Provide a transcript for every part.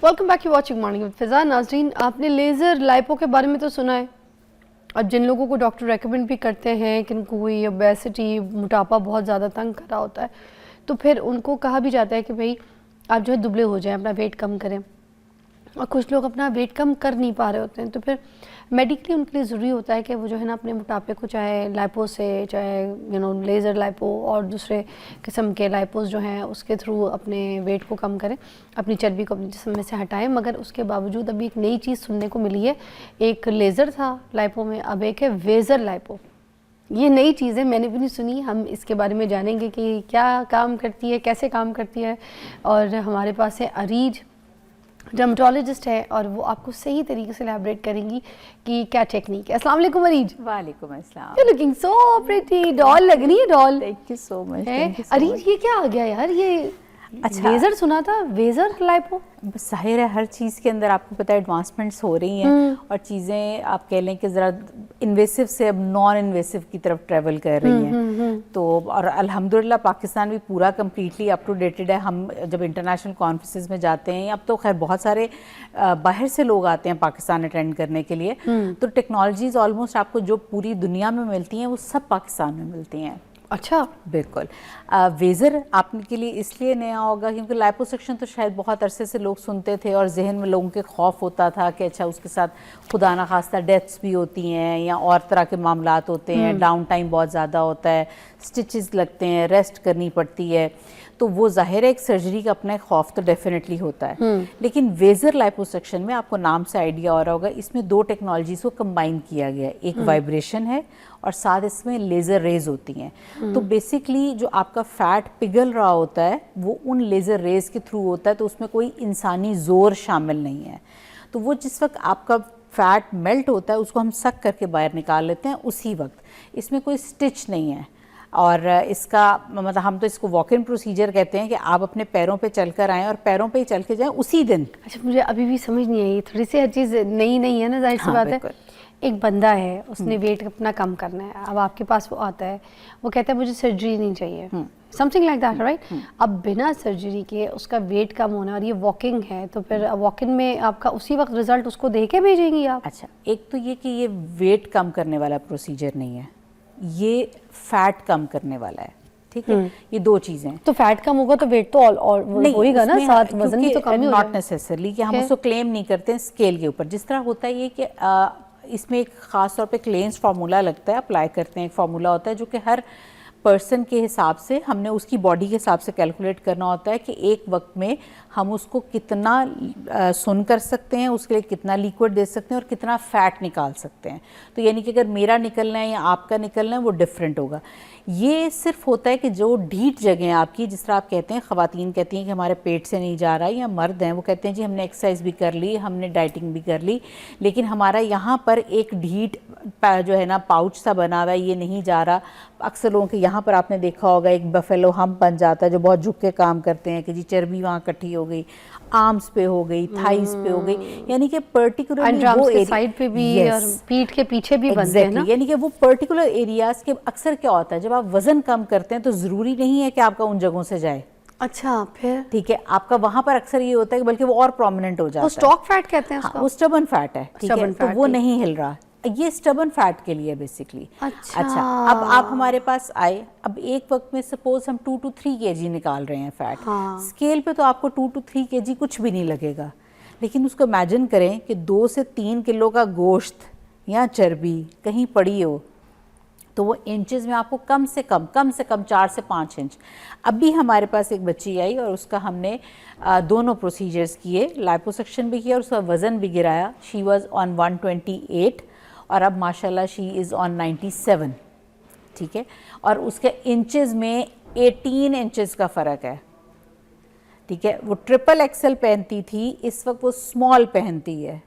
Welcome back to watching morning with Fiza. नाज़रीन, आपने laser lipo के बारे में तो सुना है, और जिन लोगों को डॉक्टर रेकमेंड भी करते हैं कि उनको कोई ओबेसिटी, मोटापा बहुत ज़्यादा तंग कर रहा होता है, तो फिर उनको कहा भी जाता है कि भाई आप जो है दुबले हो जाएं, अपना वेट कम करें। और कुछ लोग अपना वेट कम कर नहीं पा रहे होते हैं, तो फिर मेडिकली उनके लिए ज़रूरी होता है कि वो जो है ना अपने मोटापे को, चाहे लाइपो से, चाहे लेज़र लाइपो और दूसरे किस्म के लाइपोस जो हैं उसके थ्रू अपने वेट को कम करें, अपनी चर्बी को अपने जिस्म में से हटाएं। मगर उसके बावजूद अभी एक नई चीज़ सुनने को मिली है। एक लेज़र था लाइपो में, अब एक है वेज़र लाइपो। ये नई चीज़ है, मैंने भी नहीं सुनी। हम इसके बारे में जानेंगे कि क्या काम करती है, कैसे काम करती है। और हमारे पास है अरीज, डर्मेटोलॉजिस्ट है, और वो आपको सही तरीके से एलैबोरेट करेंगी कि क्या टेक्निक है। अस्सलाम वालेकुम अरीज। वालेकुम अस्सलाम। You looking so pretty, doll लग रही है, doll. Thank you so much. Areej, ये क्या आ गया यार? ये अच्छा, लेजर सुना था, वेजर लाइपो। बस जाहिर है हर चीज़ के अंदर आपको पता है एडवांसमेंट्स हो रही हैं और चीज़ें आप कह लें कि ज़रा इन्वेसिव से अब नॉन इन्वेसिव की तरफ ट्रेवल कर रही हैं। तो और अल्हम्दुलिल्लाह पाकिस्तान भी पूरा कम्प्लीटली अप टू डेटेड है। हम जब इंटरनेशनल कॉन्फ्रेंसेस में जाते हैं, अब तो खैर बहुत सारे बाहर से लोग आते हैं पाकिस्तान अटेंड करने के लिए, तो टेक्नोलॉजीज़ ऑलमोस्ट आपको जो पूरी दुनिया में मिलती हैं वो सब पाकिस्तान में मिलती हैं। अच्छा, बिल्कुल। वेज़र आपके लिए इसलिए नया होगा क्योंकि लाइपोसक्शन तो शायद बहुत अरसे से लोग सुनते थे और जहन में लोगों के खौफ होता था कि अच्छा उसके साथ खुदा ना खास्ता डेथ्स भी होती हैं या और तरह के मामलात होते हैं, डाउन टाइम बहुत ज़्यादा होता है, स्टिचेस लगते हैं, रेस्ट करनी पड़ती है, तो वो ज़ाहिर है एक सर्जरी का अपना खौफ तो डेफिनेटली होता है। लेकिन वेज़र लाइपोसक्शन में आपको नाम से आइडिया हो रहा होगा, इसमें दो टेक्नोलॉजीज़ को कंबाइन किया गया है। एक वाइब्रेशन है और साथ इसमें लेज़र रेज होती हैं। तो बेसिकली जो आपका फैट पिघल रहा होता है वो उन लेज़र रेज के थ्रू होता है, तो उसमें कोई इंसानी ज़ोर शामिल नहीं है। तो वो जिस वक्त आपका फैट मेल्ट होता है उसको हम सक करके बाहर निकाल लेते हैं उसी वक्त। इसमें कोई स्टिच नहीं है और इसका मतलब हम तो इसको वॉक इन प्रोसीजर कहते हैं कि आप अपने पैरों पे चलकर आएँ और पैरों पे ही चल के जाएँ उसी दिन। अच्छा, मुझे अभी भी समझ नहीं आई, थोड़ी सी हर चीज़ नई नई है ना, जाहिर सी बात है। एक बंदा है, उसने वेट अपना कम करना है, अब आपके पास वो आता है, वो कहता है मुझे सर्जरी नहीं चाहिए, समथिंग लाइक दैट, राइट? अब बिना सर्जरी के उसका वेट कम होना, और ये वॉकिंग है, तो फिर वॉकिंग में आपका उसी वक्त रिजल्ट उसको दे के भेजेंगी आप? अच्छा, एक तो ये कि ये वेट कम करने वाला प्रोसीजर नहीं है, ये फैट कम करने वाला है, ठीक है? ये दो चीजें। तो फैट कम होगा तो वेट तो और होएगा ना, साथ वजन भी तो कम ही होगा। नॉट नेसेसरली कि हम उसको क्लेम नहीं करते हैं स्केल के ऊपर। जिस तरह होता है ये कि इसमें एक ख़ास तौर पे क्लेंस फार्मूला लगता है, अप्लाई करते हैं, एक फार्मूला होता है जो कि हर पर्सन के हिसाब से हमने उसकी बॉडी के हिसाब से कैलकुलेट करना होता है कि एक वक्त में हम उसको कितना सुन कर सकते हैं, उसके लिए कितना लिक्विड दे सकते हैं और कितना फ़ैट निकाल सकते हैं। तो यानी कि अगर मेरा निकलना है या आपका निकलना है वो डिफरेंट होगा। ये सिर्फ होता है कि जो ढीठ जगह है आपकी, जिस तरह आप कहते हैं, ख़वातीन कहती हैं कि हमारे पेट से नहीं जा रहा, या मर्द हैं वो कहते हैं जी हमने एक्सरसाइज भी कर ली, हमने डाइटिंग भी कर ली, लेकिन हमारा यहाँ पर एक ढीठ जो है ना पाउच सा बना हुआ है, ये नहीं जा रहा। अक्सर लोगों के यहाँ पर आपने देखा होगा एक बफेलो हम बन जाता है जो बहुत झुक के काम करते हैं कि जी चर्बी वहाँ इकट्ठी हो गई, आर्म्स पे हो गई, थाइस पे हो गई, यानी कि पर्टिकुलरली वो साइड पे भी और पीठ के पीछे भी बनते हैं ना, यानी कि वो पर्टिकुलर एरियाज के अक्सर क्या होता है जब आप वजन कम करते हैं तो ज़रूरी नहीं है कि आपका उन जगहों से जाए। अच्छा, फिर ठीक है, आपका वहां पर अक्सर ये होता है कि बल्कि वो और प्रोमिनेंट हो जाता है। वो स्टॉक फैट कहते हैं उसको। वो स्टबन फैट है, ठीक है, तो वो नहीं हिल रहा, ये स्टबन फैट के लिए बेसिकली। अच्छा, अब आप हमारे पास आए, अब एक वक्त में सपोज हम 2 to 3 kg निकाल रहे हैं फैट, स्केल पे तो आपको 2 to 3 kg कुछ भी नहीं लगेगा, लेकिन उसको इमेजिन करें कि 2 से 3 किलो का गोश्त या चर्बी कहीं पड़ी हो तो वो इंचेस में आपको कम से कम 4 से 5 इंच। अभी हमारे पास एक बच्ची आई और उसका हमने दोनों प्रोसीजर्स किए, लाइपोसक्शन भी किया और उसका वज़न भी गिराया। शी वाज ऑन 128 और अब माशाल्लाह शी इज़ ऑन 97, ठीक है, और उसके इंचेस में 18 इंचेस का फ़र्क है, ठीक है। वो ट्रिपल एक्सल पहनती थी, इस वक्त वो स्मॉल पहनती है,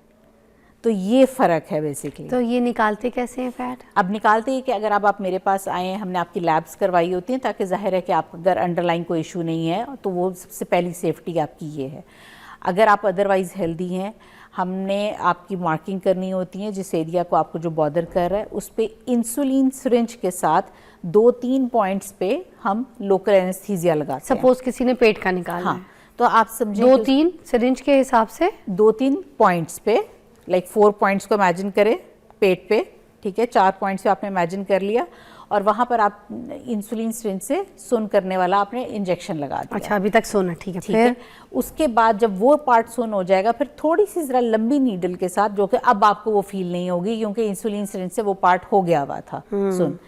तो ये फ़र्क है बेसिकली। तो ये निकालते कैसे हैं फैट? अब निकालते हैं कि अगर आप मेरे पास आए हैं, हमने आपकी लैब्स करवाई होती हैं ताकि जाहिर है कि आप अगर अंडरलाइन कोई इशू नहीं है तो वो सबसे पहली सेफ्टी आपकी ये है। अगर आप अदरवाइज़ हेल्दी हैं, हमने आपकी मार्किंग करनी होती है जिस एरिया को आपको जो बॉदर कर रहा है, उस पर इंसुलिन सिरिंज के साथ 2-3 पॉइंट्स पे हम लोकल एनेस्थीसिया लगाते हैं। सपोज किसी ने पेट का निकालना है, तो तो आप समझें दो कि तीन सिरिंज के हिसाब से 2-3 पॉइंट्स पे, लाइक 4 पॉइंट्स को इमेजिन करें पेट पे, ठीक है, 4 पॉइंट्स पे आपने इमेजिन कर लिया और वहां पर आप इंसुलिन सिरिंज से सुन करने वाला आपने इंजेक्शन लगा दिया। अच्छा, अभी तक सुना, ठीक है। ठीक है, उसके बाद जब वो पार्ट सुन हो जाएगा, फिर थोड़ी सी जरा लंबी नीडल के साथ, जो कि अब आपको वो फील नहीं होगी क्योंकि इंसुलिन सिरिंज से वो पार्ट हो गया हुआ था सुन,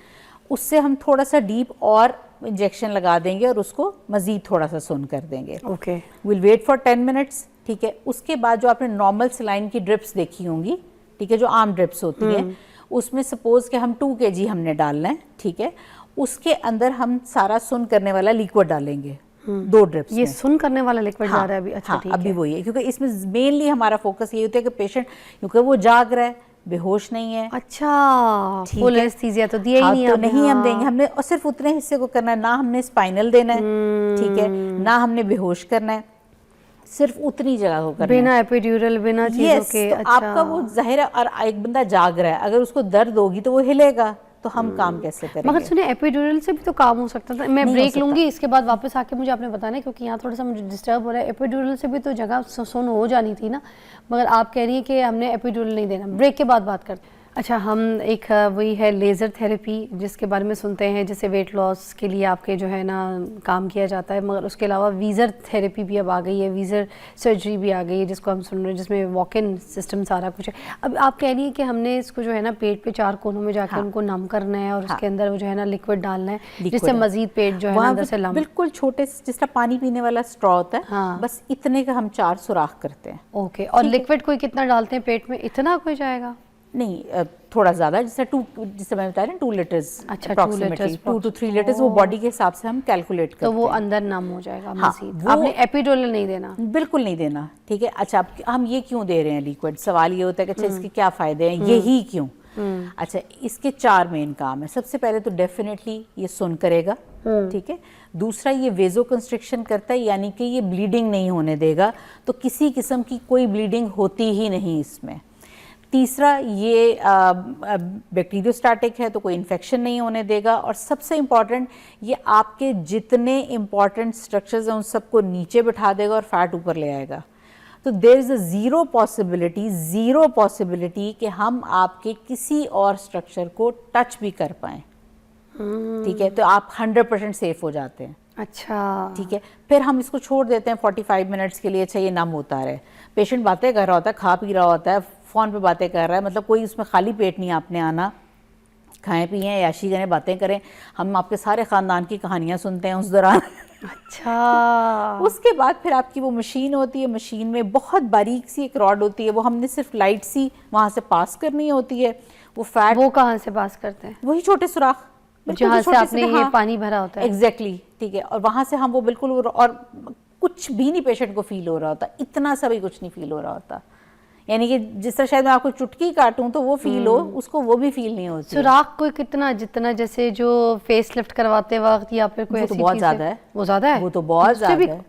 उससे हम थोड़ा सा डीप और इंजेक्शन लगा देंगे और उसको मजीद थोड़ा सा सुन कर देंगे। Okay, will wait for 10 minutes, ठीक है। उसके बाद जो आपने नॉर्मल सलाइन की ड्रिप्स देखी होंगी, ठीक है, जो आम ड्रिप्स होती हैं, उसमें सपोज कि हम 2 kg हमने डालना है, ठीक है, उसके अंदर हम सारा सुन करने वाला लिक्विड डालेंगे 2 ड्रिप्स ये में। सुन करने वाला लिक्विड जा हाँ, रहा है अभी। अच्छा, हाँ, ठीक अभी है। वही है क्योंकि इसमें मेनली हमारा फोकस ये होता है कि पेशेंट, क्योंकि वो जाग रहा है, बेहोश नहीं है। अच्छा, ठीक फुल है। एनेस्थीसिया तो दिया ही नहीं तो आपने। नहीं हम हाँ। देंगे, हमने और सिर्फ उतने हिस्से को करना है, ना हमने स्पाइनल देना है, ठीक है, ना हमने बेहोश करना है, सिर्फ उतनी जगह को करना है। बिना एपिड्यूरल, बिना चीजों यस, के। तो अच्छा, आपका वो जाहिर है, और एक बंदा जाग रहा है, अगर उसको दर्द होगी तो वो हिलेगा, तो हम काम कैसे करेंगे? मगर सुने एपिड्यूरल से भी तो काम हो सकता था। मैं नहीं हो ब्रेक सकता। लूंगी, इसके बाद वापस आके मुझे आपने बताना है क्योंकि यहाँ थोड़ा सा मुझे डिस्टर्ब हो रहा है। एपिड्यूरल से भी तो जगह सुन हो जानी थी ना, मगर आप कह रही है कि हमने एपिड्यूरल नहीं देना। ब्रेक के बाद बात करते हैं। अच्छा, हम एक वही है लेज़र थेरेपी जिसके बारे में सुनते हैं, जैसे वेट लॉस के लिए आपके जो है ना काम किया जाता है, मगर उसके अलावा वीज़र थेरेपी भी अब आ गई है, वीज़र सर्जरी भी आ गई है जिसको हम सुन रहे हैं, जिसमें वॉक इन सिस्टम सारा कुछ है। अब आप कह रही है कि हमने इसको जो है ना पेट पे 4 कोनों में जाकर उनको नम करना है और उसके अंदर वो जो है ना लिक्विड डालना है, जिससे मजीद पेट जो है ना अंदर से लम। बिल्कुल छोटे से, जिस तरह पानी पीने वाला स्ट्रॉ होता है, हाँ। बस इतने का हम 4 सुराख करते हैं। ओके, और लिक्विड कोई कितना डालते हैं पेट में? इतना कोई जाएगा? नहीं, थोड़ा ज्यादा, जैसे जिससे मैं बता रही हूँ 2 लीटर्स, अच्छा, 2 to 3 लीटर्स, वो बॉडी के हिसाब से हम कैलकुलेट करते तो हैं। वो अंदर नम हो जाएगा मजीद। वो आपने एपिड्यूरल नहीं देना? बिल्कुल नहीं देना, ठीक है। अच्छा, हम ये क्यों दे रहे हैं लिक्विड? सवाल ये होता है कि अच्छा इसके क्या फायदे हैं, यही क्यों? अच्छा, इसके 4 मेन काम है। सबसे पहले तो डेफिनेटली ये सुन करेगा, ठीक है। दूसरा, ये वेजो कंस्ट्रिक्शन करता है, यानी कि ये ब्लीडिंग नहीं होने देगा, तो किसी किस्म की कोई ब्लीडिंग होती ही नहीं इसमें। तीसरा, ये बैक्टीरियोस्टैटिक है, तो कोई इन्फेक्शन नहीं होने देगा। और सबसे इम्पॉर्टेंट, ये आपके जितने इम्पॉर्टेंट स्ट्रक्चर्स हैं उन सबको नीचे बिठा देगा और फैट ऊपर ले आएगा। तो there is a zero possibility कि हम आपके किसी और स्ट्रक्चर को टच भी कर पाएँ, ठीक है। तो आप 100% सेफ हो जाते हैं। अच्छा, ठीक है, फिर हम इसको छोड़ देते हैं 45 मिनट्स के लिए। अच्छा, ये नम होता रहे, पेशेंट बातें कर रहा होता है, खा पी रहा होता है, फ़ोन पे बातें कर रहा है, मतलब कोई उसमें खाली पेट नहीं आपने आना। खाएं पिएं, याशी करें, बातें करें, हम आपके सारे ख़ानदान की कहानियाँ सुनते हैं उस दौरान। अच्छा। उसके बाद फिर आपकी वो मशीन होती है, मशीन में बहुत बारीक सी एक रॉड होती है, वो हमने सिर्फ लाइट सी वहाँ से पास करनी होती है। वो फैट, वो कहाँ से पास करते हैं? वही छोटे सुराख जहाँ से आपने ये पानी भरा होता है। एग्जैक्टली, ठीक है। और वहाँ से हम वो बिल्कुल, और कुछ भी नहीं पेशेंट को फील हो रहा होता, इतना सा भी कुछ नहीं फील हो रहा होता। यानी कि जिस तरह शायद मैं आपको चुटकी काटूं तो वो फील हो, उसको वो भी फील नहीं होती। सुराख कोई कितना, जितना जैसे जो फेस लिफ्ट करवाते वक्त या फिर कोई ऐसी तो बहुत चीज़ ज़्यादा है। वो ज़्यादा है, वो तो बहुत उससे ज़्यादा भी? है।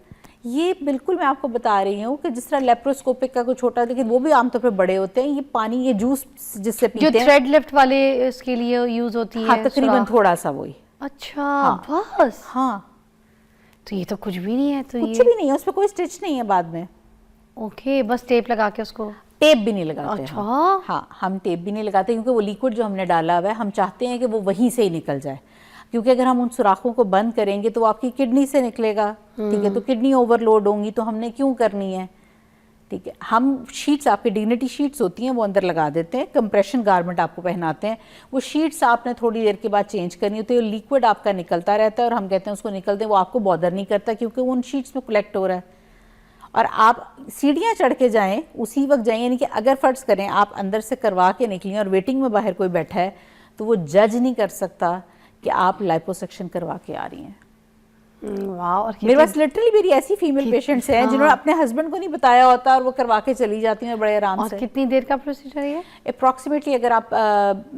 ये बिल्कुल मैं आपको बता रही हूँ कि जिस तरह लेप्रोस्कोपिक का कोई छोटा, लेकिन वो भी आमतौर पर बड़े होते हैं। ये पानी, ये जूस जिससे जो पीते हैं, थ्रेड लिफ्ट वाले इसके लिए यूज होती है। हाँ, तकरीबन थोड़ा सा वही। अच्छा, हाँ। बस। हाँ, तो ये तो कुछ भी नहीं है। तो कुछ ये भी नहीं है, उसमें कोई स्टिच नहीं है बाद में। ओके, बस टेप लगा के उसको। टेप भी नहीं लगाते। अच्छा। हाँ, हम टेप भी नहीं लगाते क्योंकि वो लिक्विड जो हमने डाला हुआ है, हम चाहते हैं कि वो वहीं से ही निकल जाए। क्योंकि अगर हम उन सुराखों को बंद करेंगे तो वो आपकी किडनी से निकलेगा, ठीक है। तो किडनी ओवरलोड होंगी, तो हमने क्यों करनी है, ठीक है। हम शीट्स, आपकी डिग्निटी शीट्स होती हैं, वो अंदर लगा देते हैं, कंप्रेशन गारमेंट आपको पहनाते हैं। वो शीट्स आपने थोड़ी देर के बाद चेंज करनी होती है। लिक्विड आपका निकलता रहता है और हम कहते हैं उसको निकल दें, वो आपको बॉदर नहीं करता क्योंकि वो उन शीट्स में कलेक्ट हो रहा है। और आप सीढ़ियाँ चढ़ के जाएं, उसी वक्त जाएं, यानी कि अगर फ़र्ज़ करें आप अंदर से करवा के निकलें और वेटिंग में बाहर कोई बैठा है, तो वो जज नहीं कर सकता कि आप लाइपोसक्शन करवा के आ रही हैं। वाह। और मेरे पास लिटरली मेरी ऐसी फीमेल पेशेंट्स हैं जिन्होंने अपने हस्बैंड को नहीं बताया होता और वो करवा के चली जाती हैं बड़े आराम से। कितनी देर का प्रोसीजर है ये? अप्रॉक्सीमेटली अगर आप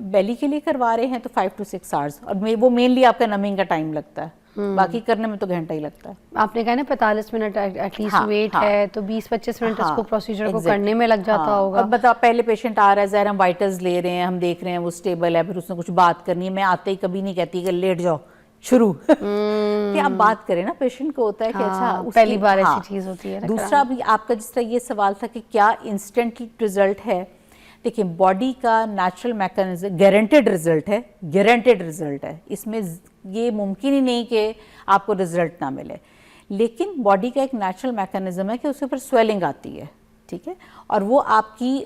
बेली के लिए करवा रहे हैं तो 5 to 6 आवर्स, और वो मेनली आपका नमिंग का टाइम लगता है, बाकी करने में तो घंटा ही लगता है। आपने कहा ना 45 मिनट एटलीस्ट वेट है, तो 20-25 मिनट इसको प्रोसीजर को करने में लग जाता होगा। अब बताओ, पहले पेशेंट आ रहा है, ज़ाहिर हम वाइटल्स ले रहे हैं, हम देख रहे हैं वो स्टेबल है, फिर उसने कुछ बात करनी है, मैं आते ही कभी नहीं कहती कि लेट जाओ, शुरू कि आप बात करें ना, पेशेंट को होता है कि अच्छा पहली बार ऐसी चीज होती है ना। दूसरा भी आपका जिस तरह ये सवाल था कि क्या इंस्टेंट रिजल्ट है, देखिए बॉडी का नेचुरल मैकेनिज्म गारंटेड रिजल्ट है, गारंटेड रिजल्ट है, इसमें ये मुमकिन ही नहीं कि आपको रिजल्ट ना मिले, लेकिन बॉडी का एक नेचुरल मैकेनिज्म है कि उसके ऊपर स्वेलिंग आती है, ठीक है, और वो आपकी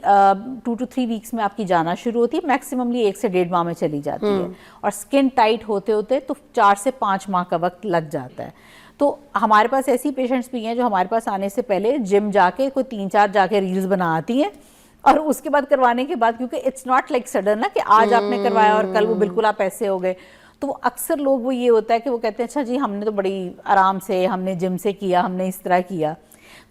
2 to 3 वीक्स में आपकी जाना शुरू होती है, मैक्सिममली 1 से 1.5 माह में चली जाती है, और स्किन टाइट होते होते तो 4 से 5 माह का वक्त लग जाता है। तो हमारे पास ऐसी पेशेंट्स भी हैं जो हमारे पास आने से पहले जिम जाके कोई 3-4 जाके रील्स बना आती हैं, और उसके बाद करवाने के बाद, क्योंकि इट्स नॉट लाइक सडन ना कि आज आपने करवाया और कल वो बिल्कुल आप ऐसे हो गए, तो वो अक्सर लोग वो ये होता है कि वो कहते हैं अच्छा जी हमने तो बड़ी आराम से, हमने जिम से किया, हमने इस तरह किया।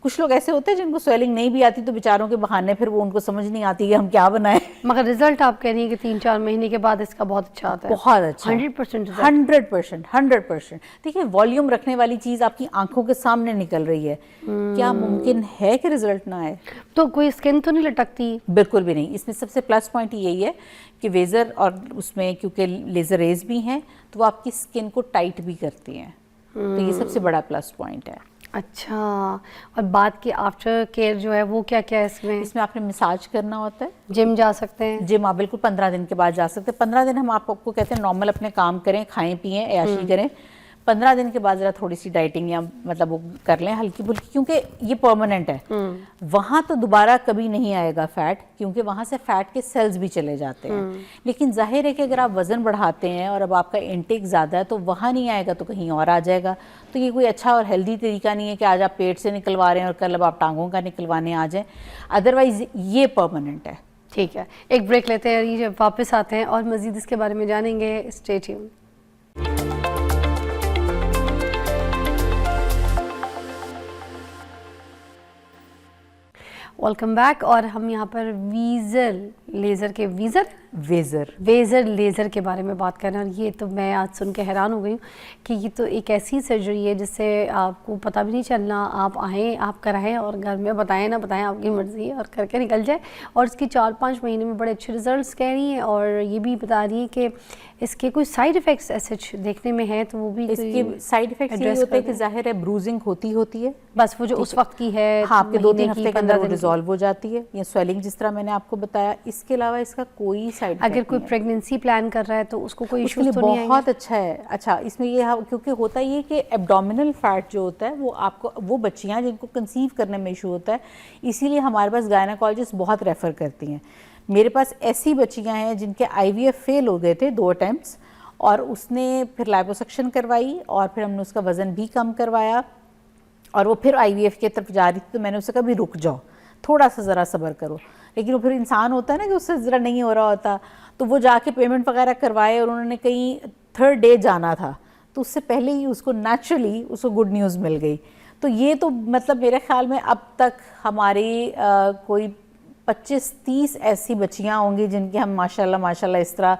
कुछ लोग ऐसे होते हैं जिनको स्वेलिंग नहीं भी आती, तो बेचारों के बहाने फिर वो उनको समझ नहीं आती कि हम क्या बनाएं। मगर रिजल्ट आप कह रही हैं कि 3-4 महीने के बाद इसका बहुत अच्छा आता है। बहुत अच्छा, 100%। 100%। देखिए वॉल्यूम रखने वाली चीज आपकी आंखों के सामने निकल रही है, क्या मुमकिन है कि रिजल्ट ना आए? तो कोई स्किन तो नहीं लटकती? बिल्कुल भी नहीं। इसमें सबसे प्लस पॉइंट यही है कि वेजर और उसमें क्योंकि लेजर रेज भी हैं तो वो आपकी स्किन को टाइट भी करती हैं, तो ये सबसे बड़ा प्लस पॉइंट है। अच्छा, और बात की आफ्टर केयर जो है वो क्या क्या है इसमें? इसमें आपने मसाज करना होता है, जिम जा सकते हैं? जिम आप बिल्कुल 15 दिन के बाद जा सकते हैं। 15 दिन हम आपको कहते हैं नॉर्मल अपने काम करें, खाएं पिएं, ऐशी करें। 15 दिन के बाद जरा थोड़ी सी डाइटिंग या मतलब वो कर लें हल्की फुल्की, क्योंकि ये परमानेंट है, वहाँ तो दोबारा कभी नहीं आएगा फैट, क्योंकि वहाँ से फैट के सेल्स भी चले जाते हैं। लेकिन जाहिर है कि अगर आप वज़न बढ़ाते हैं और अब आपका इंटेक ज़्यादा है तो वहाँ नहीं आएगा तो कहीं और आ जाएगा। तो ये कोई अच्छा और हेल्दी तरीका नहीं है कि आज आप पेट से निकलवा रहे हैं और कल अब आप टांगों का निकलवाने आ जाएँ, अदरवाइज़ ये परमानेंट है। ठीक है, एक ब्रेक लेते हैं, वापस आते हैं और मज़ीद इसके बारे में जानेंगे। Stay tuned. Welcome back. और हम यहाँ पर वेज़र लेज़र के बारे में बात कर रहे हैं, और ये तो मैं आज सुन के हैरान हो गई हूँ कि ये तो एक ऐसी सर्जरी है जिससे आपको पता भी नहीं चलना, आप आएँ, आप कराएं और घर में बताएं ना बताएं, आपकी मर्ज़ी है, और करके निकल जाए। और इसकी 4-5 महीने में बड़े अच्छे रिजल्ट्स कह रही हैं, और ये भी बता रही है कि इसके कोई साइड इफ़ेक्ट्स ऐसे देखने में हैं, तो वो भी इसके साइड इफ़ेक्ट्स ये होते हैं कि ज़ाहिर है ब्रूजिंग होती है, बस वो जो उस वक्त की है, हाँ, आपके 2-3 हफ्ते के अंदर वो रिजॉल्व हो जाती है, ये स्वेलिंग जिस तरह मैंने आपको बताया। इसके अलावा इसका कोई साइड इफेक्ट अगर कोई प्रेगनेंसी प्लान कर रहा है तो उसको कोई इश्यूज तो नहीं आएंगे? बहुत अच्छा है। अच्छा, इसमें ये क्योंकि होता ये कि एब्डोमिनल फैट जो होता है वो आपको, वो बच्चियां जिनको कंसीव करने में इशू होता है, इसीलिए हमारे पास गायनेकोलॉजिस्ट बहुत रेफ़र करती हैं। मेरे पास ऐसी बच्चियां हैं जिनके IVF फेल हो गए थे 2 अटैम्प्ट्स, और उसने फिर लाइपोसक्शन करवाई और फिर हमने उसका वज़न भी कम करवाया, और वो फिर IVF की तरफ जा रही थी, तो मैंने उससे कहा भी रुक जाओ, थोड़ा सा ज़रा सब्र करो। लेकिन वो फिर इंसान होता है ना कि उससे ज़रा नहीं हो रहा होता, तो वो जाके पेमेंट वगैरह करवाए, और उन्होंने कहीं 3rd डे जाना था, तो उससे पहले ही उसको नेचुरली उसको गुड न्यूज़ मिल गई। तो ये तो मतलब मेरे ख्याल में अब तक हमारी कोई 25-30 ऐसी बच्चियां होंगी जिनके हम माशाल्लाह इस तरह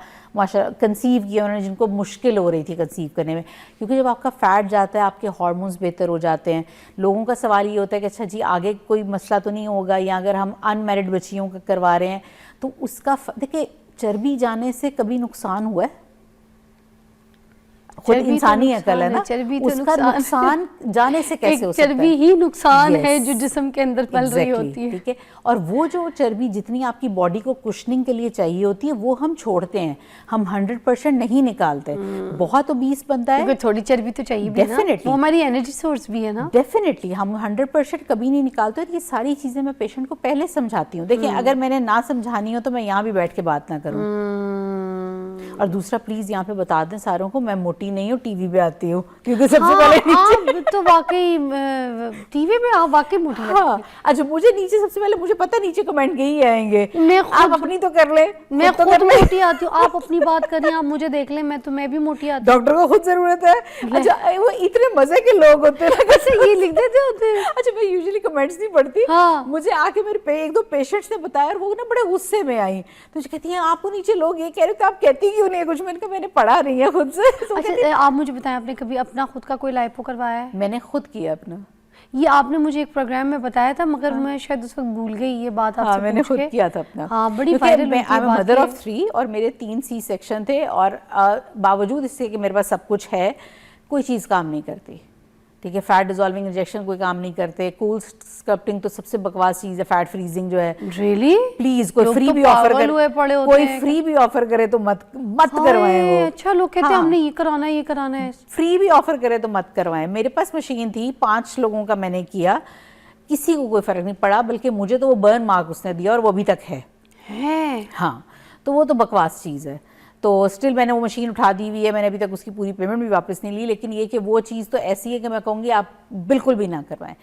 कंसीव किया उन्होंने, जिनको मुश्किल हो रही थी कंसीव करने में, क्योंकि जब आपका फ़ैट जाता है आपके हार्मोन्स बेहतर हो जाते हैं। लोगों का सवाल ये होता है कि अच्छा जी आगे कोई मसला तो नहीं होगा, या अगर हम अनमैरिड बच्चियों का करवा रहे हैं तो उसका देखिए चर्बी जाने से कभी नुकसान हुआ है? खुद इंसानी अकल है ना, उसका नुकसान जाने से कैसे हो सकता है? चर्बी ही नुकसान है जो जिस्म के अंदर पल रही होती है, ठीक है। और वो जो चर्बी जितनी आपकी बॉडी को कुशनिंग के लिए चाहिए होती है वो हम छोड़ते हैं, हम 100% नहीं निकालते। बहुत ओबीस बनता है, थोड़ी चर्बी तो चाहिए भी ना, वो हमारी एनर्जी सोर्स भी है ना। डेफिनेटली हम 100% कभी नहीं निकालते, और ये सारी चीजें मैं पेशेंट को पहले समझाती हूँ। देखिए अगर मैंने ना समझानी हो तो मैं यहाँ भी बैठ के बात ना करूँ। और दूसरा प्लीज यहाँ पे बता दें सारों को, मैं मोटी नहीं हूँ, टीवी पे आती हूँ, क्योंकि सबसे पहले नीचे तो वाकई टीवी पे आप वाकई मोटी लगती हैं। अच्छा, मुझे नीचे सबसे पहले मुझे पता नीचे कमेंट यही आएंगे, आप अपनी तो कर ले, मैं खुद मोटी आती हूँ, आप अपनी बात करें, आप मुझे देख लें, मैं भी मोटी आती हूँ। डॉक्टर को खुद जरूरत है। अच्छा, वो इतने मजे के लोग होते हैं ना, ये लिख देते होते हैं। अच्छा, मैं यूजुअली कमेंट्स नहीं पढ़ती, मुझे आके मेरे 1-2 पेशेंट्स ने बताया, और वो ना बड़े गुस्से में आई, तो कहती हैं आपको नीचे लोग ये कह रहे थे, आप कहती क्यों नहीं कुछ? मैंने कहा मैंने पढ़ा नहीं है खुद से। अच्छा, आप मुझे बताएं, आपने कभी अपना खुद का कोई लाइपो करवाया है? मैंने खुद किया अपना। ये आपने मुझे एक प्रोग्राम में बताया था, मगर मैं शायद उस वक्त भूल गई ये बात आपसे हाँ, मैंने पूछ खुद के। किया था अपना। हाँ, बड़ी क्योंकि वायरल मैं हुई थी आई एम बात मदर ये। ऑफ 3 और मेरे 3 सी सेक्शन थे, और बावजूद इससे कि मेरे पास सब कुछ है, कोई चीज़ काम नहीं करती। ठीक है, फैट डिजॉल्विंग इंजेक्शन कोई काम नहीं करते, कूल स्कल्पटिंग तो सबसे बकवास चीज़ है, फैट फ्रीजिंग जो है। रियली? प्लीज कोई लोग फ्री तो भी ऑफर पागल हुए पड़े करे, होते कोई हैं। फ्री भी ऑफर करे तो मत करवाएं वो। अच्छा, लोग कहते हैं हाँ। हमने ये कराना है, ये कराना है। फ्री भी ऑफर करे तो मत करवाएं। मेरे पास मशीन थी, 5 लोगों का मैंने किया, किसी को कोई फर्क नहीं पड़ा, बल्कि मुझे तो वो बर्न मार्क उसने दिया और वो अभी तक है। हाँ, तो वो तो बकवास चीज़ है। तो स्टिल मैंने वो मशीन उठा दी हुई है, मैंने अभी तक उसकी पूरी पेमेंट भी वापस नहीं ली, लेकिन ये कि वो चीज़ तो ऐसी है कि मैं कहूँगी आप बिल्कुल भी ना करवाएं।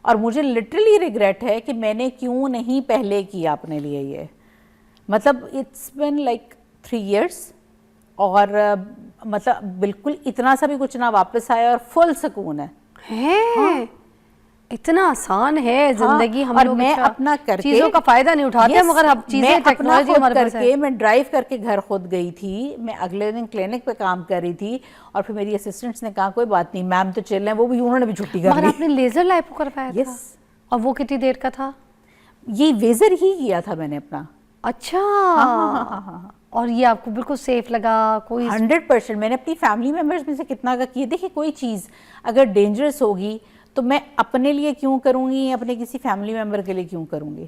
और मुझे लिटरली रिग्रेट है कि मैंने क्यों नहीं पहले किया अपने लिए ये। मतलब इट्स बिन लाइक 3 years, और मतलब बिल्कुल इतना सा भी कुछ ना वापस आया और फुल सुकून है। हैं? इतना आसान है जिंदगी। हम और लोग मैं अच्छा अपना करके चीजों का फायदा नहीं उठाते Yes, मगर हम मैं चीजें अपना टेक्नोलॉजी खुद हमारे पास है। करके, मैं ड्राइव करके घर खुद गई थी, मैं अगले दिन क्लिनिक पे काम कर रही थी, और फिर मेरी असिस्टेंट्स ने कहा कोई बात नहीं मैम तो चिल है, वो भी उन्होंने भी छुट्टी कर मगर ली। आपने लेजर लाइपो करवाया था? Yes. और वो कितनी देर का था? ये वेजर ही किया था मैंने अपना। अच्छा। हाँ। और ये आपको बिल्कुल सेफ लगा? कोई 100%। मैंने अपनी फैमिली मेम्बर्स में से कितना का किया। देखिए, कोई चीज़ अगर डेंजरस होगी तो मैं अपने लिए क्यों करूँगी, अपने किसी फैमिली मेम्बर के लिए क्यों करूँगी।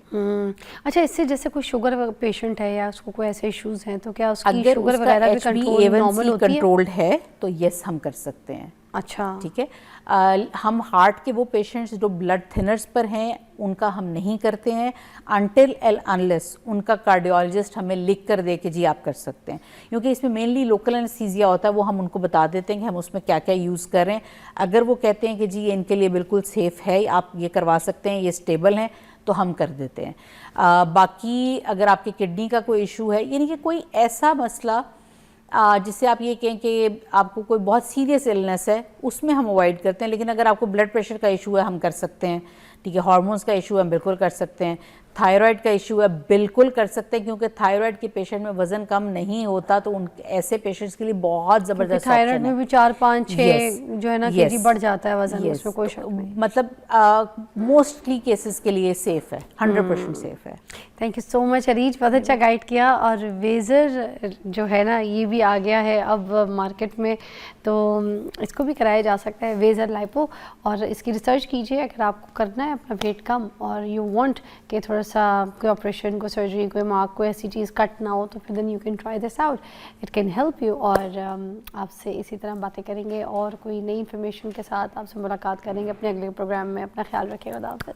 अच्छा, इससे जैसे कोई शुगर पेशेंट है या उसको कोई ऐसे इश्यूज हैं तो क्या उसकी अगर शुगर उसका वगैरह भी कंट्रोल नॉर्मल HbA1c होती है? कंट्रोल्ड है तो यस हम कर सकते हैं। अच्छा। ठीक है, हम हार्ट के वो पेशेंट्स जो ब्लड थिनर्स पर हैं उनका हम नहीं करते हैं अनटिल एंड अनलेस उनका कार्डियोलॉजिस्ट हमें लिख कर दे कि जी आप कर सकते हैं, क्योंकि इसमें मेनली लोकल एनेस्थीसिया होता है, वो हम उनको बता देते हैं कि हम उसमें क्या क्या यूज़ कर रहे हैं। अगर वो कहते हैं कि जी ये इनके लिए बिल्कुल सेफ़ है, आप ये करवा सकते हैं, ये स्टेबल हैं, तो हम कर देते हैं। बाकी अगर आपकी किडनी का कोई इशू है, यानी कि कोई ऐसा मसला जिससे आप ये कहें कि आपको कोई बहुत सीरियस इलनेस है, उसमें हम अवॉइड करते हैं। लेकिन अगर आपको ब्लड प्रेशर का इशू है हम कर सकते हैं। ठीक है, हार्मोन्स का इशू है हम बिल्कुल कर सकते हैं। थायराइड का इशू है बिल्कुल कर सकते हैं, क्योंकि थायराइड के पेशेंट में वजन कम नहीं होता, तो उन ऐसे पेशेंट्स के लिए बहुत ज़बरदस्त थायराइड में भी 4, 5, 6 Yes, जो है ना yes, केजी बढ़ जाता है वजन, yes, उसमें कोई शक तो नहीं। मतलब मोस्टली केसेस के लिए सेफ है, 100% सेफ है। Thank you so much Areej, बहुत अच्छा गाइड किया। और वेज़र जो है ना ये भी आ गया है अब मार्केट में, तो इसको भी कराया जा सकता है वेज़र लाइपो। और इसकी रिसर्च कीजिए अगर आपको करना है अपना वेट कम और यू वांट कि थोड़ा सा कोई ऑपरेशन, कोई सर्जरी, कोई मार्क, कोई ऐसी चीज़ कट ना हो, तो फिर then you can try this out, it can help you. और आपसे इसी तरह बातें करेंगे और कोई नई इन्फॉर्मेशन के साथ आपसे मुलाकात करेंगे अपने अगले प्रोग्राम में। अपना ख्याल रखिएगा। खुदा हाफ़िज़।